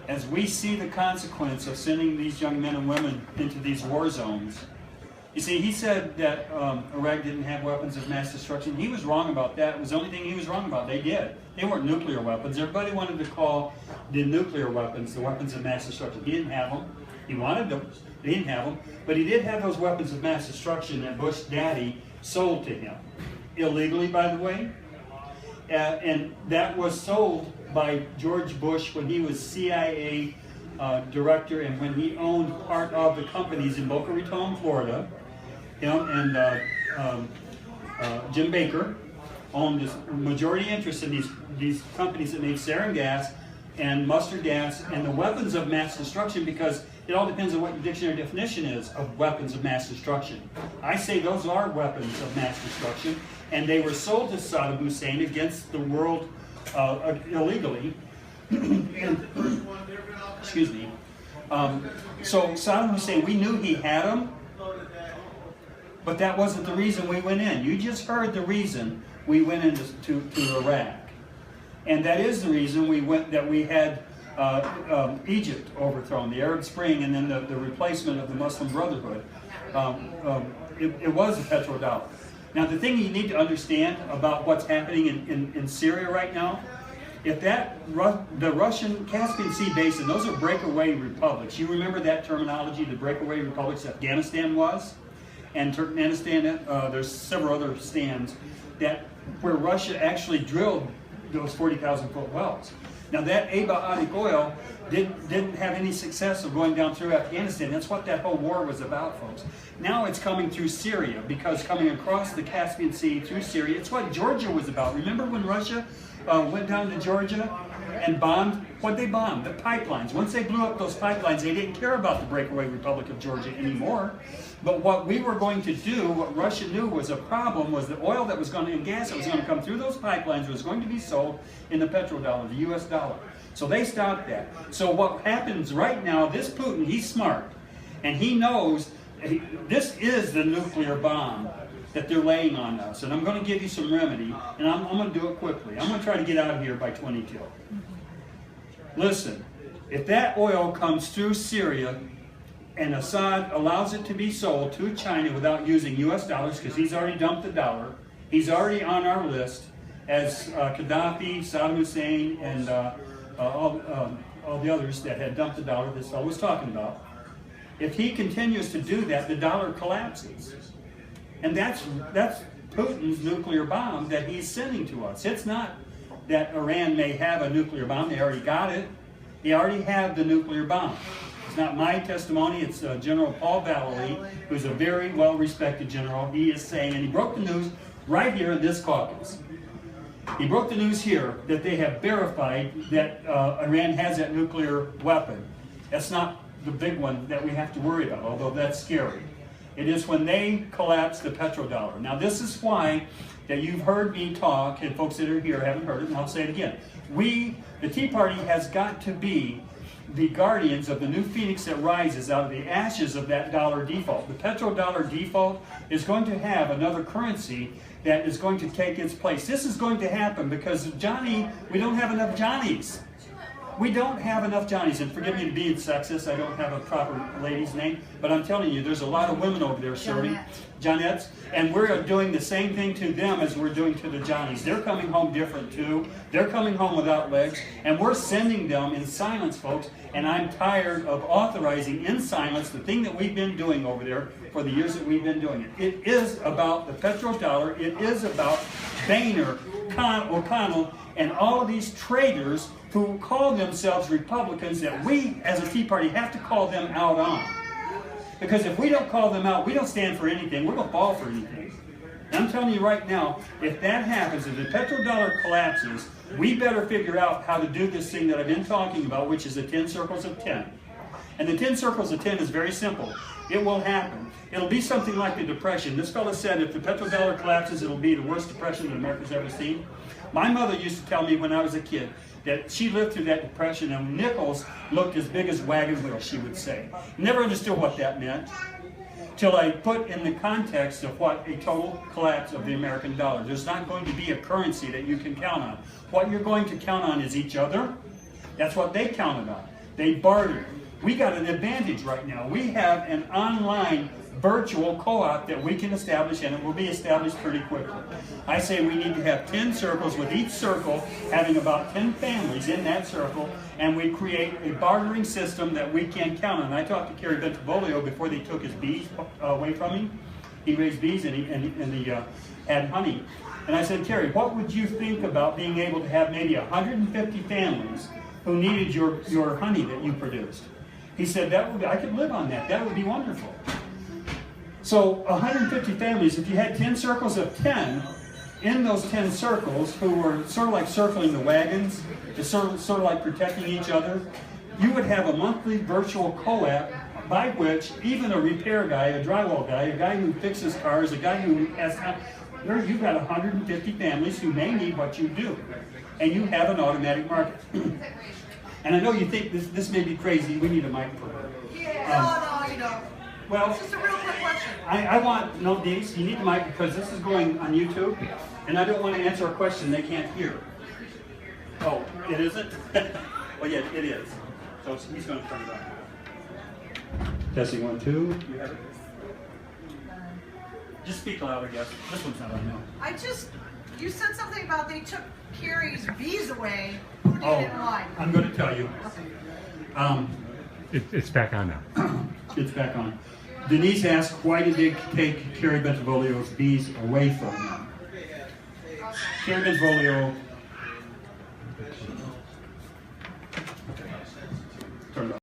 as we see the consequence of sending these young men and women into these war zones. You see, he said that Iraq didn't have weapons of mass destruction. He was wrong about that. It was the only thing he was wrong about. They did. They weren't nuclear weapons. Everybody wanted to call the nuclear weapons the weapons of mass destruction. He didn't have them. He wanted them. He didn't have them. But he did have those weapons of mass destruction that Bush daddy sold to him. Illegally, by the way. And that was sold by George Bush when he was CIA director and when he owned part of the companies in Boca Raton, Florida. Him and Jim Baker owned this majority interest in these companies that make sarin gas and mustard gas and the weapons of mass destruction, because it all depends on what your dictionary definition is of weapons of mass destruction. I say those are weapons of mass destruction, and they were sold to Saddam Hussein against the world illegally. Excuse me. So Saddam Hussein, we knew he had them, but that wasn't the reason we went in. You just heard the reason we went into Iraq. And that is the reason we had Egypt overthrown, the Arab Spring, and then the replacement of the Muslim Brotherhood. It was the petrodollar. Now, the thing you need to understand about what's happening in Syria right now, if the Russian Caspian Sea Basin, those are breakaway republics. You remember that terminology, the breakaway republics Afghanistan was? And Turkmenistan, there's several other stands where Russia actually drilled those 40,000-foot wells. Now that Aba oil didn't have any success of going down through Afghanistan. That's what that whole war was about, folks. Now it's coming through Syria, because coming across the Caspian Sea through Syria, it's what Georgia was about. Remember when Russia went down to Georgia and bombed? What'd they bomb? The pipelines. Once they blew up those pipelines, they didn't care about the breakaway Republic of Georgia anymore. But what we were going to do, what Russia knew was a problem, was the oil that was going to, and gas that was going to come through those pipelines was going to be sold in the petrodollar, the US dollar. So they stopped that. So what happens right now, this Putin, he's smart. And he knows this is the nuclear bomb that they're laying on us. And I'm going to give you some remedy, and I'm going to do it quickly. I'm going to try to get out of here by 22. Listen, if that oil comes through Syria, and Assad allows it to be sold to China without using US dollars, because he's already dumped the dollar, he's already on our list, as Gaddafi, Saddam Hussein, and all the others that had dumped the dollar this fellow was talking about. If he continues to do that, the dollar collapses. And that's Putin's nuclear bomb that he's sending to us. It's not that Iran may have a nuclear bomb. They already got it. They already have the nuclear bomb. It's not my testimony. It's General Paul Vallely, who's a very well-respected general. He is saying, and he broke the news right here in this caucus. He broke the news here that they have verified that Iran has that nuclear weapon. That's not the big one that we have to worry about, although that's scary. It is when they collapse the petrodollar. Now, this is why that you've heard me talk, and folks that are here haven't heard it, and I'll say it again. The Tea Party has got to be the guardians of the new phoenix that rises out of the ashes of that dollar default. The petrodollar default is going to have another currency that is going to take its place. This is going to happen because we don't have enough Johnnies. We don't have enough Johnnies, and forgive me to be sexist, I don't have a proper lady's name, but I'm telling you, there's a lot of women over there serving, Johnnettes, and we're doing the same thing to them as we're doing to the Johnnies. They're coming home different too. They're coming home without legs, and we're sending them in silence, folks, and I'm tired of authorizing in silence the thing that we've been doing over there for the years that we've been doing it. It is about the petrodollar. It is about Boehner, O'Connell, and all of these traitors who call themselves Republicans that we, as a Tea Party, have to call them out on. Because if we don't call them out, we don't stand for anything. We're going to fall for anything. And I'm telling you right now, if that happens, if the petrodollar collapses, we better figure out how to do this thing that I've been talking about, which is the 10 circles of 10. And the 10 circles of 10 is very simple. It will happen. It'll be something like the Depression. This fellow said if the petrodollar collapses, it'll be the worst depression that America's ever seen. My mother used to tell me when I was a kid that she lived through that depression and nickels looked as big as wagon wheels, she would say. Never understood what that meant till I put in the context of what a total collapse of the American dollar. There's not going to be a currency that you can count on. What you're going to count on is each other. That's what they counted on. They barter. We got an advantage right now. We have an online virtual co-op that we can establish, and it will be established pretty quickly. I say we need to have 10 circles, with each circle having about 10 families in that circle, and we create a bartering system that we can count on. I talked to Kerry Bentivolio before they took his bees away from him. He raised bees and he had honey. And I said, Kerry, what would you think about being able to have maybe 150 families who needed your honey that you produced? He said, I could live on that. That would be wonderful. So 150 families, if you had 10 circles of 10, in those 10 circles, who were sort of like circling the wagons, sort of like protecting each other, you would have a monthly virtual co-op by which even a repair guy, a drywall guy, a guy who fixes cars, a guy who has, you've got 150 families who may need what you do, and you have an automatic market. And I know you think this may be crazy. We need a mic for her. Yeah, no, you know. Well, it's just a real quick question. I want, no, Denise, you need the mic because this is going on YouTube, and I don't want to answer a question they can't hear. Oh, it isn't? Well, yeah, it is. So he's going to turn it on. Testing 1, 2. You have it? Just speak loud, I guess. This one's not on now. You said something about they took Carrie's bees away. Who did and why? I'm going to tell you. It's back on now. It's back on. Denise asked, why did they take Kerry Bentivolio's bees away from them? Kerry Bentivolio